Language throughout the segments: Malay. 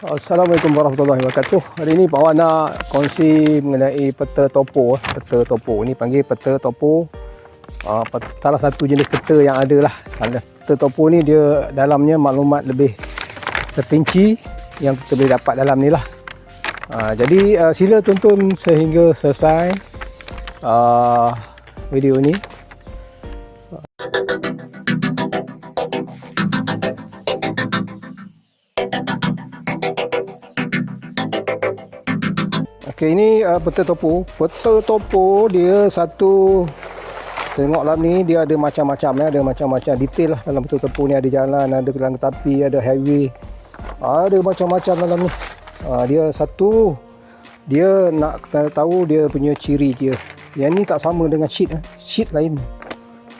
Assalamualaikum warahmatullahi wabarakatuh. Hari ini Pak Wan nak kongsi mengenai peta topo. Peta topo ni panggil peta topo. Salah satu jenis peta yang ada lah. Peta topo ni dia dalamnya maklumat lebih terperinci yang kita boleh dapat dalam ni lah. Jadi sila tonton sehingga selesai video ni. Okey, ini peta topo. Peta topo dia satu, tengok dalam ni dia ada macam-macam ya, ada macam-macam detail lah dalam peta topo ni. Ada jalan, ada kereta api, ada highway, ada macam-macam dalam ni. Dia satu, dia nak tahu dia punya ciri dia. Yang ni tak sama dengan sheet lain.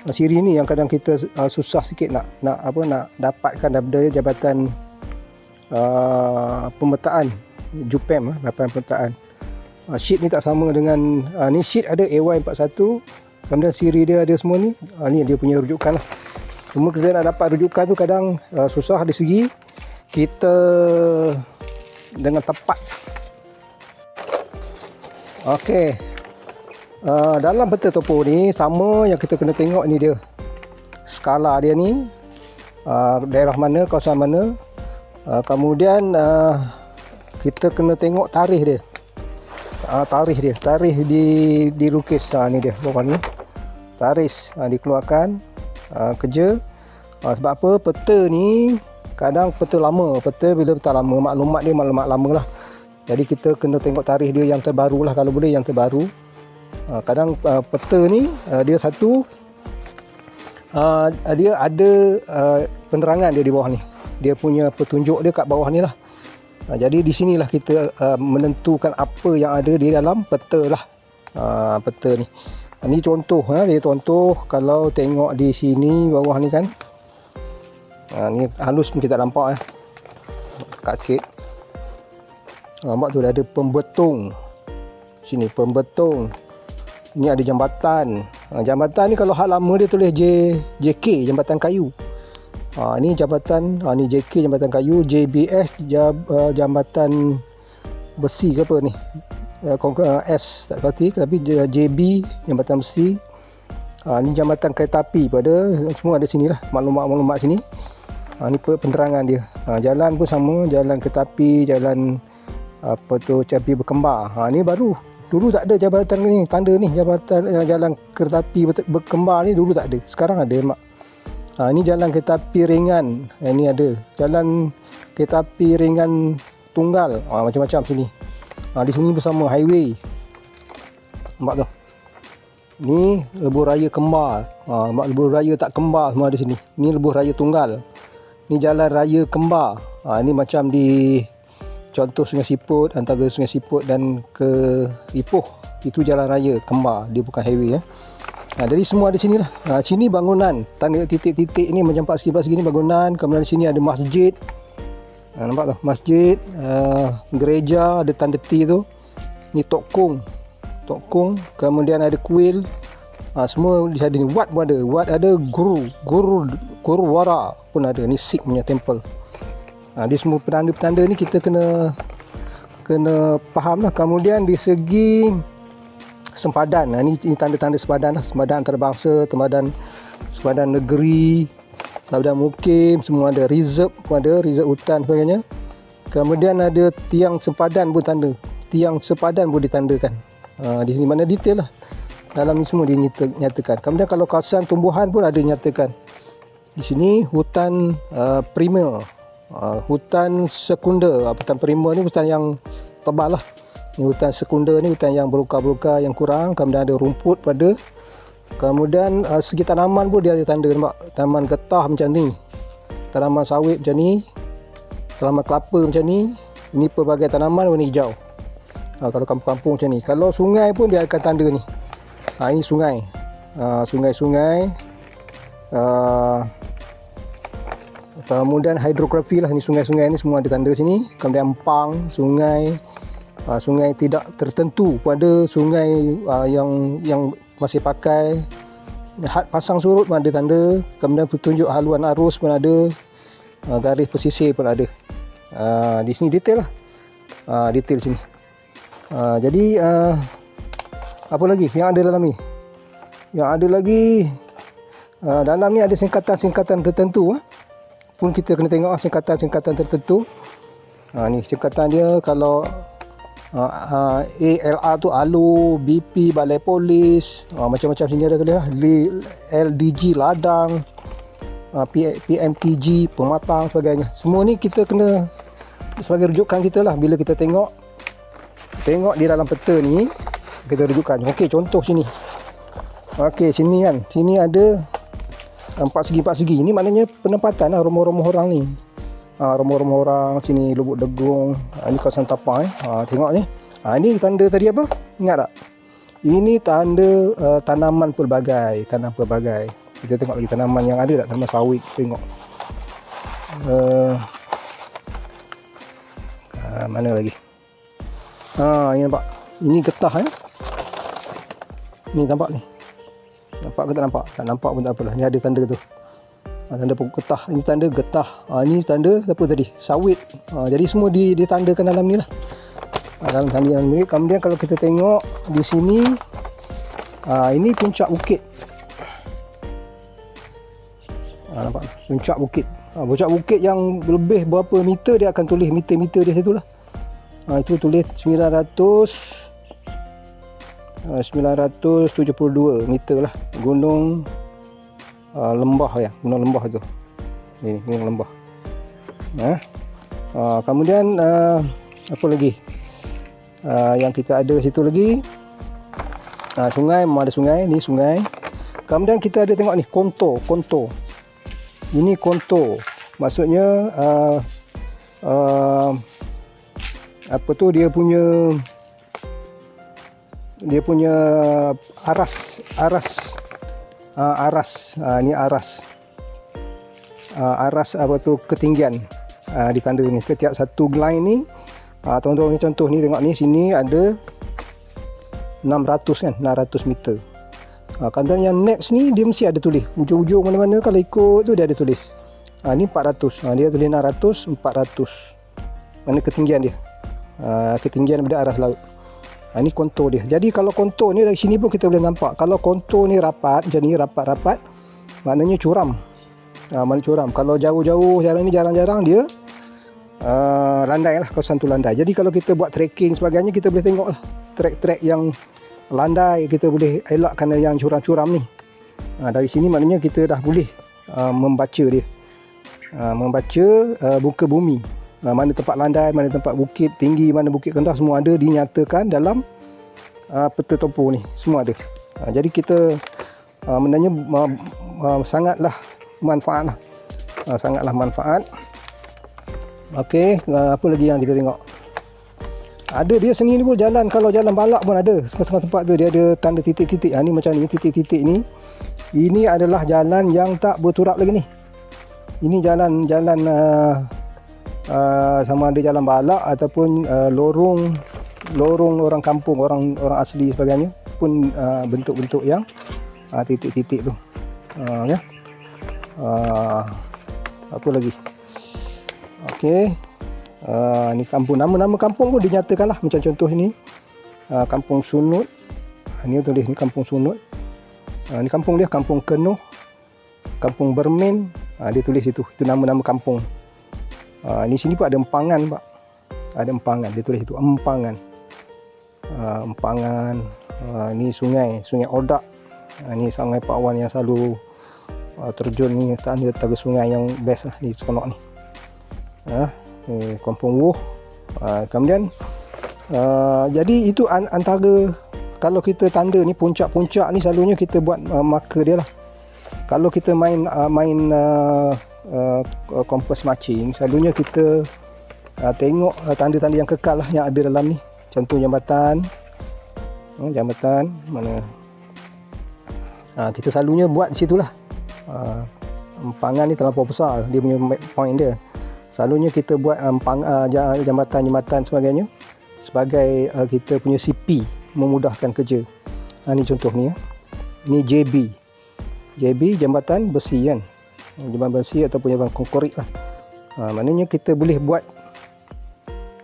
Ciri ni yang kadang kita susah sikit nak dapatkan daripada Jabatan Pemetaan JUPEM, Jabatan Pemetaan. Sheet ni tak sama dengan ni sheet ada AY41, kemudian siri dia ada semua ni. Ni dia punya rujukan lah. Cuma kita nak dapat rujukan tu kadang susah dari segi kita dengan tepat. Okey, dalam peta topo ni sama yang kita kena tengok ni dia skala dia ni, daerah mana, kawasan mana. Kemudian kita kena tengok tarikh dia. Tarikh dilukis. Ni dia bawah ni tarikh dikeluarkan kerja. Sebab apa, peta ni kadang peta lama, bila peta lama maklumat dia maklumat lama lah. Jadi kita kena tengok tarikh dia yang terbaru lah, kalau boleh yang terbaru. Kadang peta ni dia satu, dia ada penerangan dia di bawah ni, dia punya petunjuk dia kat bawah ni lah. Jadi di sinilah kita menentukan apa yang ada di dalam peta lah. Peta ni. Ini contoh, dia contoh. Kalau tengok di sini bawah ni kan, ni halus pun kita nampak dekat sikit. Nampak tu dah ada pembetung. Sini pembetung. Ni ada jambatan. Jambatan ni kalau hal lama dia tulis JK, jambatan kayu. Ni jambatan, ni JK jambatan kayu, JBS jambatan besi ke apa ni, S tak pasti, tapi JB jambatan besi. Ni jambatan kereta api pada, semua ada sini lah, maklumat sini. Ni penerangan dia. Jalan pun sama, jalan kereta api, jalan apa tu, kereta api berkembar. Ni baru, dulu tak ada jabatan ni, tanda ni jabatan jalan kereta api berkembar ni dulu tak ada, sekarang ada mak. Ni jalan kereta api ringan. Ni ada jalan kereta api ringan tunggal. Macam-macam sini. Di sini bersama highway. Nampak tu. Ni lebuh raya kembar. Lebuh raya tak kembar semua ada sini. Ni lebuh raya tunggal. Ni jalan raya kembar. Ni macam di contoh Sungai Siput, antara Sungai Siput dan ke Ipoh. Itu jalan raya kembar. Dia bukan highway ya. Jadi semua ada sini lah. Sini bangunan, tanda titik-titik ni macam 4 segi ni bangunan. Kemudian sini ada masjid. Nampak tu, masjid, gereja, ada tanda T tu. Ni tokong. Kemudian ada kuil. Semua di sini. Wat pun ada. Wat ada, guru wara pun ada. Ni Sikh punya temple. Dia semua petanda-petanda ni kita kena faham lah. Kemudian di segi sempadan, ni tanda-tanda sempadan lah. Sempadan antarabangsa, sempadan negeri, sempadan mukim, semua ada. Reserve pun ada, reserve hutan sebagainya. Kemudian ada tiang sempadan pun tanda, tiang sempadan pun ditandakan. Di sini mana detail lah, dalam ni semua dinyatakan. Kemudian kalau kawasan tumbuhan pun ada dinyatakan. Di sini hutan primer, hutan sekunder. Hutan primer ni hutan yang tebal lah. Ni hutan sekunder ni hutan yang berluka-luka yang kurang. Kemudian ada rumput pada. Kemudian segi tanaman pun dia ada tanda, nampak. Tanaman getah macam ni, tanaman sawit macam ni, tanaman kelapa macam ni. Ini pelbagai tanaman warna hijau. Kalau kampung-kampung macam ni. Kalau sungai pun dia akan tanda ni. Ini sungai. Sungai-sungai. Kemudian hidrografi lah. Ni sungai-sungai ni semua ada tanda sini. Kemudian empang, sungai. Sungai tidak tertentu pun ada, sungai yang masih pakai. Had pasang surut pun ada tanda. Kemudian petunjuk haluan arus pun ada. Garis pesisir pun ada. Di sini detail lah. Detail sini. Jadi apa lagi yang ada dalam ni? Yang ada lagi dalam ni ada singkatan-singkatan tertentu. Pun kita kena tengok singkatan-singkatan tertentu. Ni singkatan dia. Kalau ALR tu ALU, BP Balai Polis, macam-macam sini ada tulis lah. LDG ladang, PMTG pematang sebagainya. Semua ni kita kena sebagai rujukan kita lah. Bila kita tengok di dalam peta ni, kita rujukan. Okey, contoh sini. Okey, sini kan. Sini ada 4 segi. Ini maknanya penempatan lah rumah-rumah orang ni. Rumah-rumah orang sini Lubuk Degung. Ini kawasan tapak tengok ni. Ini tanda tadi apa? Ingat tak? Ini tanda tanaman pelbagai. Kita tengok lagi tanaman yang ada tak? Tanaman sawit. Tengok. Mana lagi? Ini nampak. Ini getah Ni nampak ni. Nampak ke tak nampak? Tak nampak pun tak apalah. Ni ada tanda tu. Tanda pokok getah. Ini tanda getah. Ini tanda apa tadi? Sawit. Jadi semua ditandakan dalam ni lah. Dalam tanda yang ni. Kemudian kalau kita tengok di sini, ini puncak bukit. Nampak? Puncak bukit. Puncak bukit yang lebih berapa meter, dia akan tulis meter-meter dia situ lah. Itu tulis 972 meter lah. Gunung Lembah ya. Gunung Lembah tu. Ini Gunung Lembah. Kemudian apa lagi? Yang kita ada situ lagi. Sungai, memang ada sungai. Ni sungai. Kemudian kita ada tengok ni kontor. Ini kontor. Maksudnya apa tu, dia punya aras. Ni aras. Aras apa tu, ketinggian. Ditanda ni setiap satu line ni. Tuan-tuan ni contoh ni, tengok ni sini ada 600 kan, 600 meter. Kemudian yang next ni dia mesti ada tulis ujung-ujung mana-mana. Kalau ikut tu dia ada tulis. Ni 400. Dia tulis 600, 400. Mana ketinggian dia? Ketinggian daripada aras laut. Ini kontur dia. Jadi kalau kontur ni dari sini pun kita boleh nampak. Kalau kontur ni rapat, macam ni rapat-rapat, maknanya curam. Maknanya curam. Kalau jauh-jauh jarang-jarang dia landai lah, kawasan tu landai. Jadi kalau kita buat trekking sebagainya, kita boleh tengok lah trek-trek yang landai, kita boleh elak kerana yang curam-curam ni. Dari sini maknanya kita dah boleh membaca dia. Membaca muka bumi. Mana tempat landai, mana tempat bukit tinggi, mana bukit rendah, semua ada dinyatakan dalam peta topo ni. Semua ada. Jadi kita bendanya sangatlah manfaat lah. Sangatlah manfaat. Okey, apa lagi yang kita tengok? Ada dia seni ni pun jalan. Kalau jalan balak pun ada. Setengah-setengah tempat tu dia ada tanda titik-titik. Ni macam ni, titik-titik ni. Ini adalah jalan yang tak berturap lagi ni. Ini jalan sama ada jalan balak ataupun lorong orang kampung, orang asli sebagainya, pun bentuk-bentuk yang titik-titik tu. Ya. Apa lagi? Okey. Ni kampung, nama-nama kampung pun dinyatakan lah. Macam contoh ni Kampung Sunut. Ni tulis ni Kampung Sunut. Ni kampung dia, Kampung Kenuh, Kampung Bermin. Dia tulis itu nama-nama kampung. Ni sini pun ada Empangan, Pak. Ada Empangan, dia tulis itu Empangan. Empangan. Ni sungai Odak. Ni sungai Pak Wan yang selalu terjun ni, tanda sungai yang best lah di sekolah ni. Ni Kampung Wuh. Kemudian jadi itu antara, kalau kita tanda ni puncak-puncak ni selalunya kita buat marker dia lah. Kalau kita main kompas matching, selalunya kita tengok tanda-tanda yang kekal lah yang ada dalam ni. Contoh jambatan mana, kita selalunya buat di situ lah. Empangan ni terlampau besar, dia punya point dia. Selalunya kita buat jambatan sebagainya sebagai kita punya CP, memudahkan kerja. Ni contoh ni. Ni JB jambatan besi kan. Jambatan besi ataupun jambatan konkrit lah. Maknanya kita boleh buat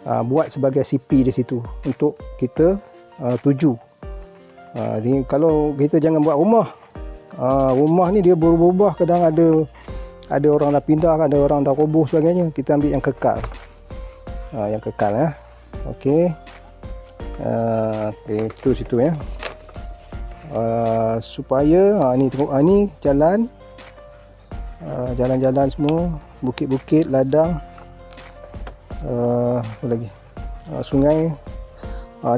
buat sebagai CP di situ untuk kita tuju. Jadi kalau kita jangan buat rumah. Rumah ni dia berubah, kadang ada orang dah pindah, ada orang dah roboh sebagainya. Kita ambil yang kekal. Yang kekal ya. Okey. Itu situ ya. Supaya ni tengok ni jalan. Jalan-jalan semua, bukit-bukit, ladang. Apa lagi? Sungai.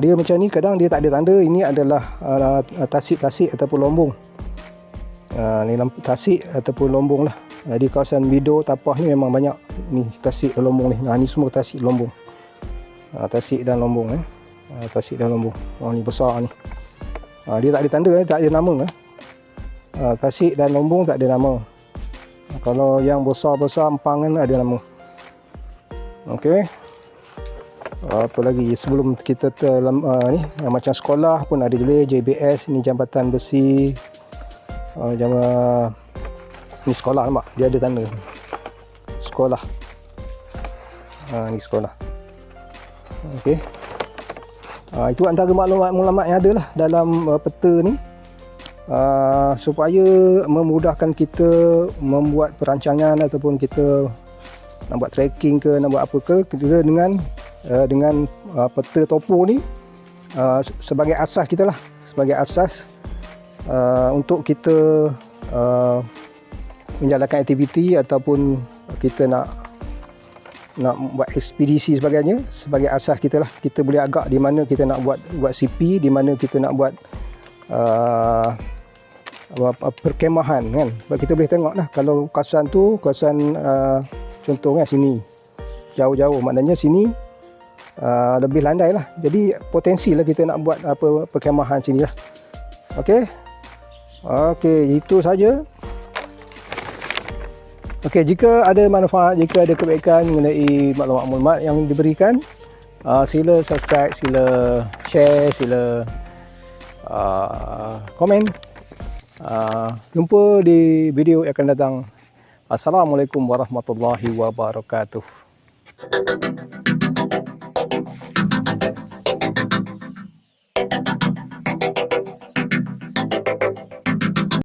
Dia macam ni, kadang dia tak ada tanda. Ini adalah tasik-tasik ataupun lombong. Ni tasik ataupun lombong lah. Di kawasan Bido, Tapah ni memang banyak ni tasik dan lombong ni. Ni semua tasik lombong. Tasik dan lombong tasik dan lombong. Ni besar ni. Dia tak ada tanda, tak ada nama. Tasik dan lombong tak ada nama. Kalau yang besar-besar empang kan ada nama. Okey. Apa lagi sebelum kita ni macam sekolah pun ada juga JBS ni, jambatan besi. Ni sekolah, nampak dia ada tanda sekolah. Ni sekolah. Okey. Itu antara maklumat yang ada lah dalam peta ni, supaya memudahkan kita membuat perancangan ataupun kita nak buat tracking ke, nak buat apa ke, kita dengan peta topo ni sebagai asas kita lah, sebagai asas untuk kita menjalankan aktiviti ataupun kita nak buat ekspedisi sebagainya. Sebagai asas kita lah, kita boleh agak di mana kita nak buat CP, di mana kita nak buat perkemahan kan. Sebab kita boleh tengok lah, kalau kawasan tu kawasan contohnya sini jauh-jauh, maknanya sini lebih landai lah. Jadi potensi lah kita nak buat perkemahan sini lah. Okey, itu saja. Okey, jika ada manfaat, jika ada kebaikan mengenai maklumat-maklumat yang diberikan, sila subscribe, sila share, sila komen. Jumpa di video yang akan datang. Assalamualaikum warahmatullahi wabarakatuh.